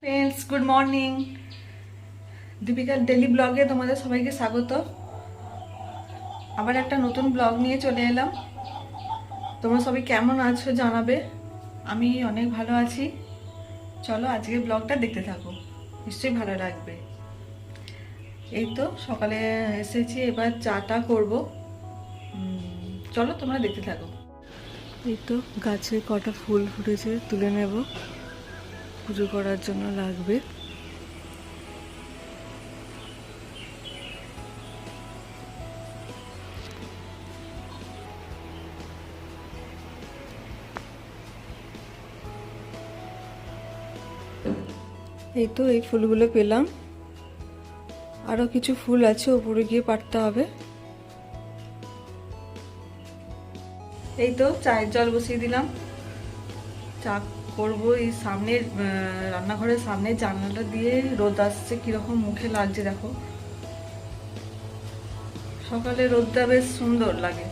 Friends, good morning. দীপিকার daily ব্লগে তোমাদের সবাইকে স্বাগত। আবার একটা নতুন ব্লগ নিয়ে চলে এলাম। তোমরা সবাই কেমন আছো জানাবে। আমি অনেক ভালো আছি। চলো আজকে ব্লগটা দেখতে থাকো, নিশ্চয়ই ভালো লাগবে। এই তো সকালে এসেছি, এবার চাটা করবো। চলো তোমরা দেখতে থাকো। এই তো গাছে কটা ফুল ফুটেছে, তুলে নেব, পুজো করার জন্য লাগবে। এই তো এই ফুলগুলো পেলাম, আরো কিছু ফুল আছে, উপরে গিয়ে পাড়তে হবে। এই তো চায়ের জল বসিয়ে দিলাম, চা করবো। এই সামনের রান্নাঘরের সামনে জানালা দিয়ে রোদ আসছে, কিরকম মুখে লাগছে দেখো। সকালে রোদটা বেশ সুন্দর লাগে,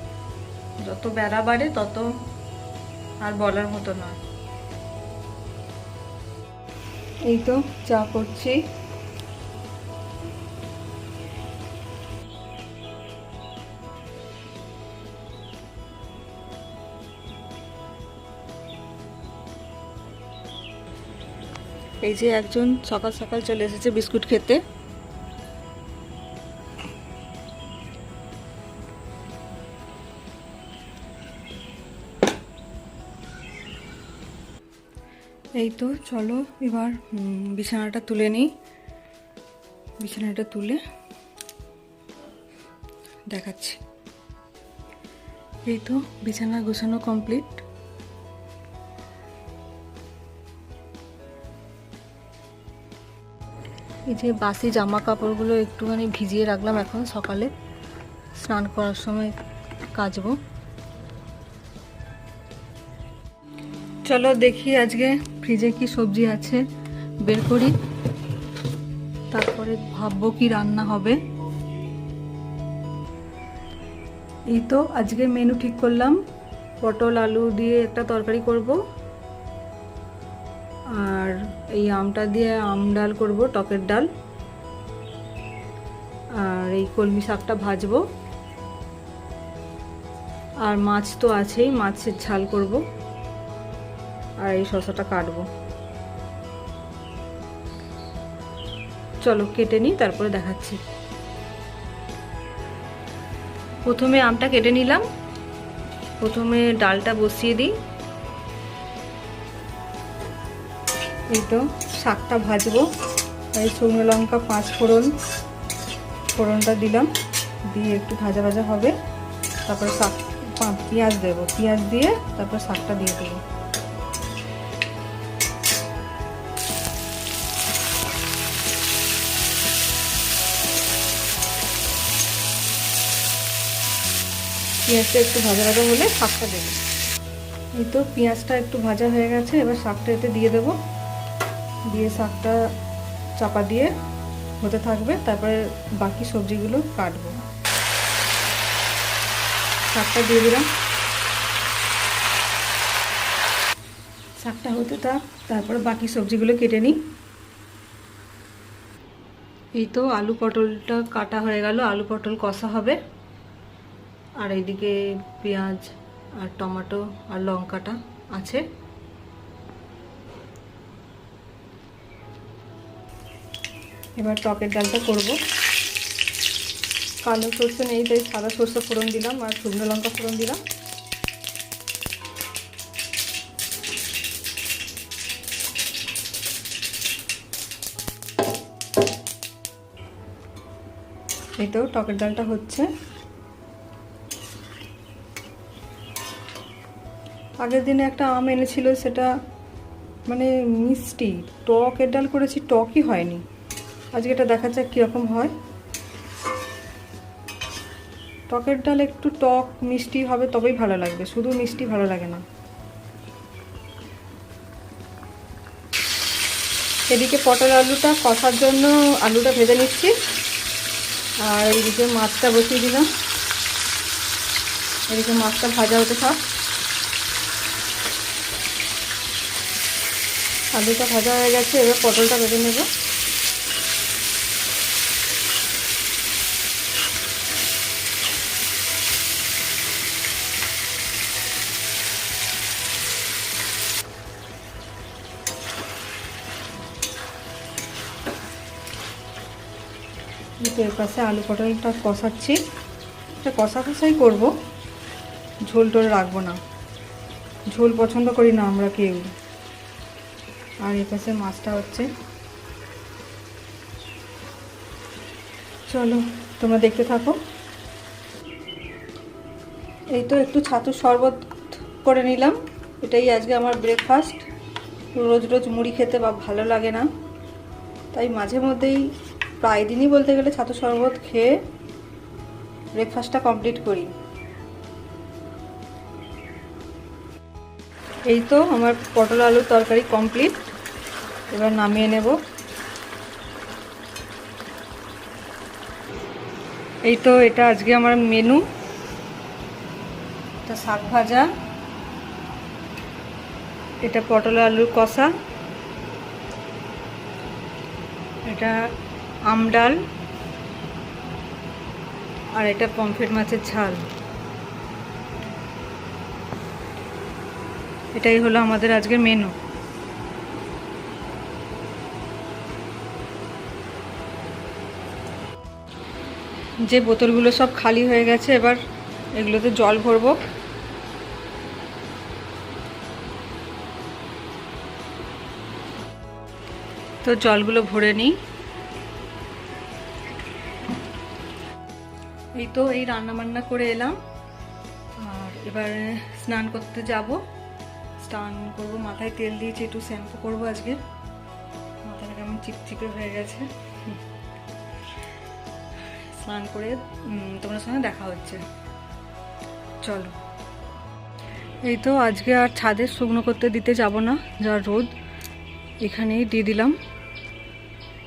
যত বেড়া বাড়ে তত আর বলার মতো নয়। এই তো চা করছি। এই যে একজন সকাল সকাল চলে এসেছে বিস্কুট খেতে। এই তো চলো এবার বিছানাটা তুলে নিই। বিছানাটা তুলে দেখাচ্ছি। এই তো বিছানা গোছানো কমপ্লিট। এই যে বাসি জামা কাপড়গুলো একটুখানি ভিজিয়ে রাখলাম, এখন সকালে স্নান করার সময় কাচবো। চলো দেখি আজকে ফ্রিজে কি সবজি আছে, বের করি, তারপরে ভাববো কি রান্না হবে। এই তো আজকে মেনু ঠিক করলাম, পটল আলু দিয়ে একটা তরকারি করব, আর এই আমটা দিয়ে আম ডাল করব, টকের ডাল, আর এই কলমি শাকটা ভাজবো, আর মাছ তো আছেই, মাছের ঝাল করব, আর এই শসাটা কাটবো। চলো কেটে নিই, তারপরে দেখাচ্ছি। প্রথমে আমটা কেটে নিলাম, প্রথমে ডালটা বসিয়ে দিই। এই তো শাকটা ভাজবো, এই শুকনো লঙ্কা 5 ফোড়নটা দিলাম, দিয়ে একটু ভাজা ভাজা হবে, তারপরে শাক পেঁয়াজ দেবো, পেঁয়াজ দিয়ে তারপর শাকটা দিয়ে দেবো। পেঁয়াজটা একটু ভাজা ভাজা হলে শাকটা দেবো। এই তো পেঁয়াজটা একটু ভাজা হয়ে গেছে, এবার শাকটা এতে দিয়ে দেবো, দিয়ে শাকটা চাপা দিয়ে হতে থাকবে, তারপরে বাকি সবজিগুলো কাটবো। শাকটা দিয়ে দিলাম, শাকটা হতে থাক, তারপরে বাকি সবজিগুলো কেটে নিই। এই তো আলু পটলটা কাটা হয়ে গেল, আলু পটল কষা হবে, আর এইদিকে পেঁয়াজ আর টমেটো আর লঙ্কাটা আছে। এবার টকের ডালটা করব। কালো সর্ষে নেই, তাই সাদা সর্ষে ফোড়ন দিলাম আর শুকনো লঙ্কা ফোড়ন দিলাম। এই তো টকের ডালটা হচ্ছে। আগের দিনে একটা আম এনেছিল, সেটা মানে মিষ্টি, টকের ডাল করেছি, টকই হয়নি। আজকে এটা দেখা যাক কীরকম হয়। টকের ডাল একটু টক মিষ্টি হবে তবেই ভালো লাগবে, শুধু মিষ্টি ভালো লাগে না। এদিকে পটল আলুটা কষার জন্য আলুটা ভেজে নিচ্ছি, আর এইদিকে মাছটা বসিয়ে দিলাম। এদিকে মাছটা ভাজা হতে থাক। আলুটা ভাজা হয়ে গেছে, এবার পটলটা ভেজে নেব। এর পাশে আলু পটলটা কষাচ্ছি, এটা কষা কষাই করবো, ঝোল টোল রাখবো না, ঝোল পছন্দ করি না আমরা কেউ। আর এর পাশে মাছটা হচ্ছে। চলো তোমরা দেখতে থাকো। এই তো একটু ছাতুর শরবত করে নিলাম, এটাই আজকে আমার ব্রেকফাস্ট। রোজ রোজ মুড়ি খেতে বা ভালো লাগে না, তাই মাঝে মধ্যেই প্রায় দিনই বলতে গেলে ছাতুর শরবত খেয়ে ব্রেকফাস্টটা কমপ্লিট করি। এই তো আমার পটল আলুর তরকারি কমপ্লিট, এবার নামিয়ে নেব। এই তো এটা আজকে আমার মেনু, এটা শাক ভাজা, এটা পটল আলুর কষা, এটা আম ডাল, আর এটা পমফ্রেট মাছের ঝাল। এটাই হলো আমাদের আজকের মেনু। যে বোতলগুলো সব খালি হয়ে গেছে, এবার এগুলোতে জল ভরবো। তো জলগুলো ভরে নিই। এই তো এই রান্না বান্না করে এলাম, আর এবার স্নান করতে যাব। স্নান করবো, মাথায় তেল দিয়েছি, একটু শ্যাম্পু করবো আজকে, মাথাটা কেমন চিপচিপে হয়ে গেছে। স্নান করে তোমার সঙ্গে দেখা হচ্ছে, চলো। এই তো আজকে আর ছাদে শুকনো করতে দিতে যাব না, যা রোদ, এখানেই দিয়ে দিলাম।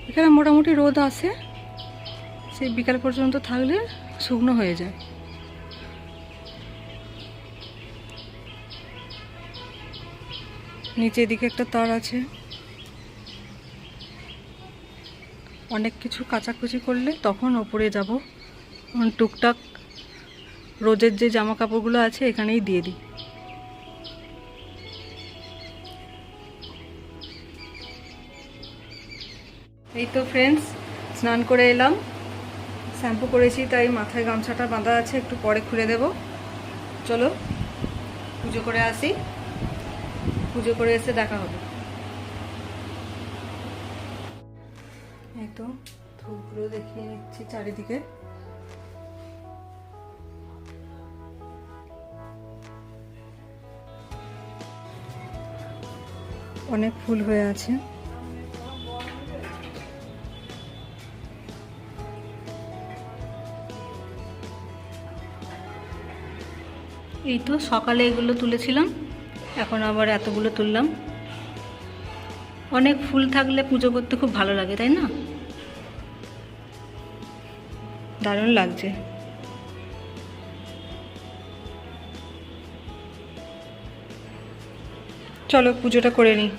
এখানে মোটামুটি রোদ আসে, সেই বিকাল পর্যন্ত থাকলে শুকনো হয়ে যায়। নিচে এদিকে একটা তার আছে, অনেক কিছু কাচাকুচি করলে তখন ওপরে যাব। টুকটাক রোজের যে জামা কাপড়গুলো আছে এখানেই দিয়ে দিই। এই তো ফ্রেন্ডস, স্নান করে এলাম, শ্যাম্পু করেছি, তাই মাথায় গামছাটা বাঁধা আছে, একটু পরে খুলে দেব। চলো পুজো করে আসি, পুজো করে এসে দেখা হবে। এই তো ধূপগুলো দেখিয়ে নিচ্ছি চারিদিকে। অনেক ফুল হয়ে আছে। এই তো সকালে এগুলো তুলেছিলাম, এখন আবার এতগুলো তুললাম। অনেক ফুল থাকলে পুজো করতে খুব ভালো লাগে, তাই না? দারুণ লাগছে। চলো পুজোটা করে নিই।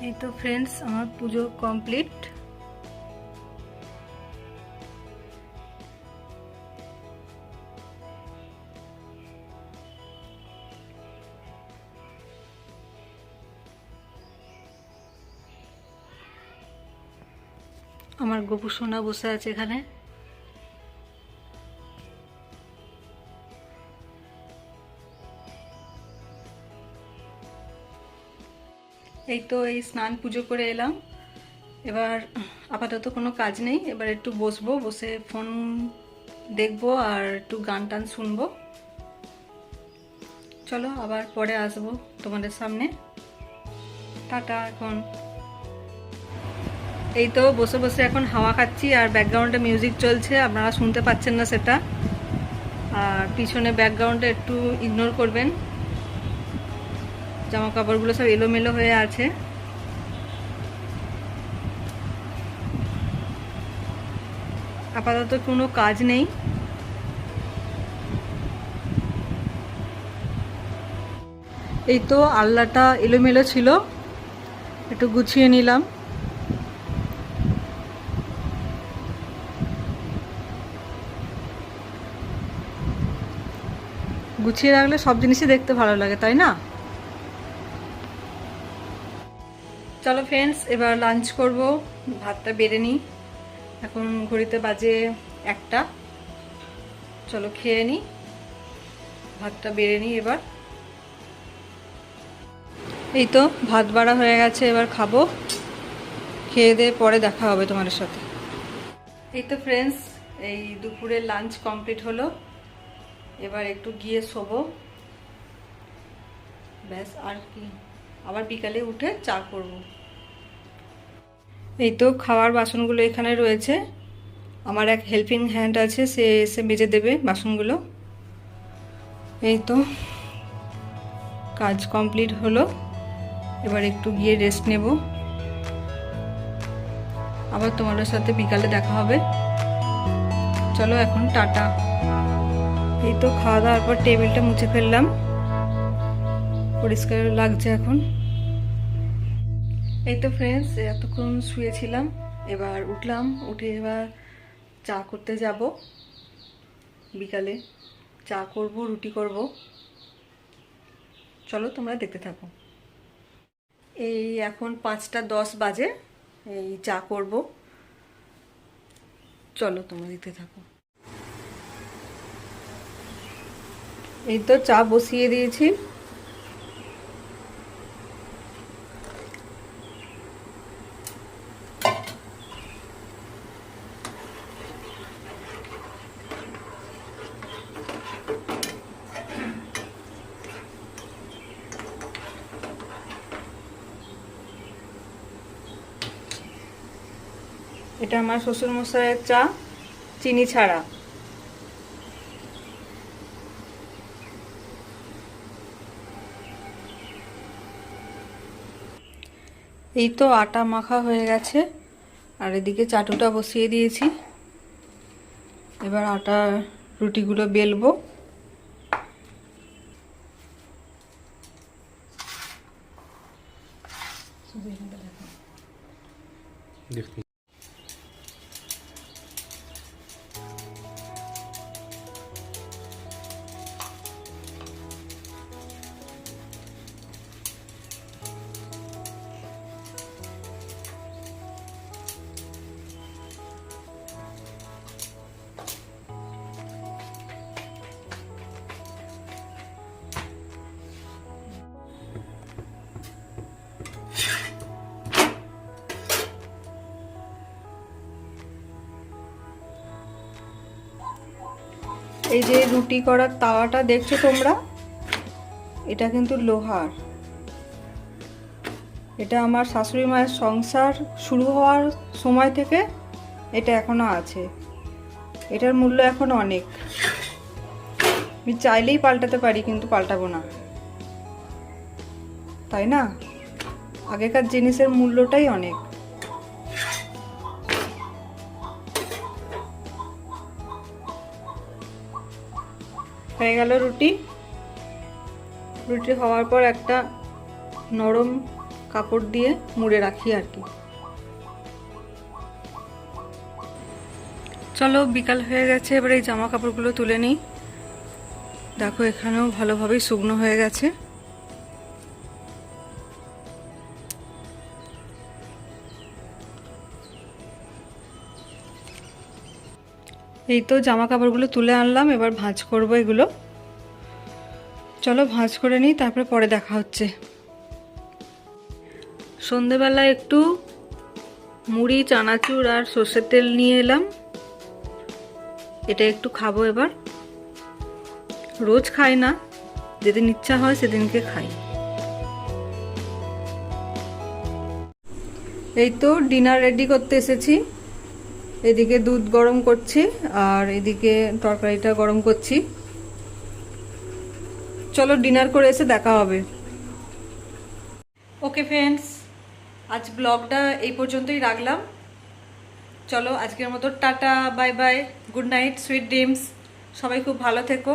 এই তো ফ্রেন্ডস, আমার পুজো কমপ্লিট। আমার গোপু সোনা বসে আছে এখানে। এই তো এই স্নান পুজো করে এলাম, এবার আপাতত কোনো কাজ নেই, এবার একটু বসবো, বসে ফোন দেখবো আর একটু গান টান শুনবো। চলো আবার পরে আসবো তোমাদের সামনে, টাটা। এখন এই তো বসে বসে এখন হাওয়া খাচ্ছি, আর ব্যাকগ্রাউন্ডে মিউজিক চলছে, আপনারা শুনতে পাচ্ছেন না সেটা, আর পিছনে ব্যাকগ্রাউন্ডে একটু ইগনোর করবেন, জামা কাপড়গুলো সব এলোমেলো হয়ে আছে। আপাতত কোনো কাজ নেই। এই তো আলনাটা এলোমেলো ছিল, একটু গুছিয়ে নিলাম। গুছিয়ে রাখলে সব জিনিসই দেখতে ভালো লাগে, তাই না? চলো ফ্রেন্ডস, এবার লাঞ্চ করব। ভাতটা বেড়ে নিই। এখন ঘড়িতে বাজে 1টা। চলো খেয়ে নিই, ভাতটা বেড়ে নিই এবার। এই তো ভাত বাড়া হয়ে গেছে, এবার খাবো। খেয়ে দিয়ে পরে দেখা হবে তোমাদের সাথে। এই তো ফ্রেন্ডস, এই দুপুরের লাঞ্চ কমপ্লিট হলো। এবার একটু গিয়ে শোবো, ব্যাস। আর কি, আবার বিকালে উঠে চা করব। এই তো খাওয়ার বাসনগুলো এখানে রয়েছে। আমার এক হেল্পিং হ্যান্ড আছে, সে এসে মেজে দেবে বাসনগুলো। এই তো কাজ কমপ্লিট হলো, এবার একটু গিয়ে রেস্ট নেব। আবার তোমাদের সাথে বিকালে দেখা হবে। চলো এখন টাটা। এই তো খাওয়া দাওয়ার পর টেবিলটা মুছে ফেললাম, পরিষ্কার লাগছে এখন। এই তো ফ্রেন্ডস, এতক্ষণ শুয়েছিলাম, এবার উঠলাম। উঠে এবার চা করতে যাব। বিকালে চা করব, রুটি করব। চলো তোমরা দেখতে থাকো। এই এখন 5টা 10 বাজে, এই চা করব। চলো তোমরা দেখতে থাকো। এই তো চা বসিয়ে দিয়েছি। এটা আমার শ্বশুরমশাইয়ের চা, চিনি ছাড়া। এই তো আটা মাখা হয়ে গেছে, আর এদিকে চাটুটা বসিয়ে দিয়েছি। এবার আটা রুটিগুলো বেলবো। দেখতে এই যে রুটি করার তাওয়াটা দেখছো তোমরা, এটা কিন্তু লোহার। এটা আমার শাশুড়ি মায়ের সংসার শুরু হওয়ার সময় থেকে এটা এখনো আছে। এটার মূল্য এখন অনেক। আমি চাইলেই পাল্টাতে পারি, কিন্তু পাল্টাবো না, তাই না? আগেকার জিনিসের মূল্যটাই অনেক। হয়ে গেল রুটি। রুটি হওয়ার পর একটা নরম কাপড় দিয়ে মুড়ে রাখি আর কি। চলো বিকাল হয়ে গেছে, এবার এই জামা কাপড়গুলো তুলে নিই। দেখো এখানেও ভালোভাবেই শুকনো হয়ে গেছে। এই তো জামা কাপড়গুলো তুলে আনলাম, এবার ভাঁজ করব এগুলো। চলো ভাঁজ করে নিই, তারপরে পরে দেখা হচ্ছে। সন্ধেবেলা একটু মুড়ি, চানাচুর আর সর্ষের তেল নিয়ে এলাম। এটা একটু খাবো এবার। রোজ খাই না, যেদিন ইচ্ছা হয় সেদিনকে খাই। এই তো ডিনার রেডি করতে এসেছি। এদিকে দুধ গরম করছি, আর এদিকে তরকারিটা গরম করছি। চলো ডিনার করে এসে দেখা হবে। ওকে ফ্রেন্ডস, আজ ব্লগটা এই পর্যন্তই রাখলাম। চলো আজকের মতো tata, bye bye, good night, sweet dreams. সবাই খুব ভালো থেকো।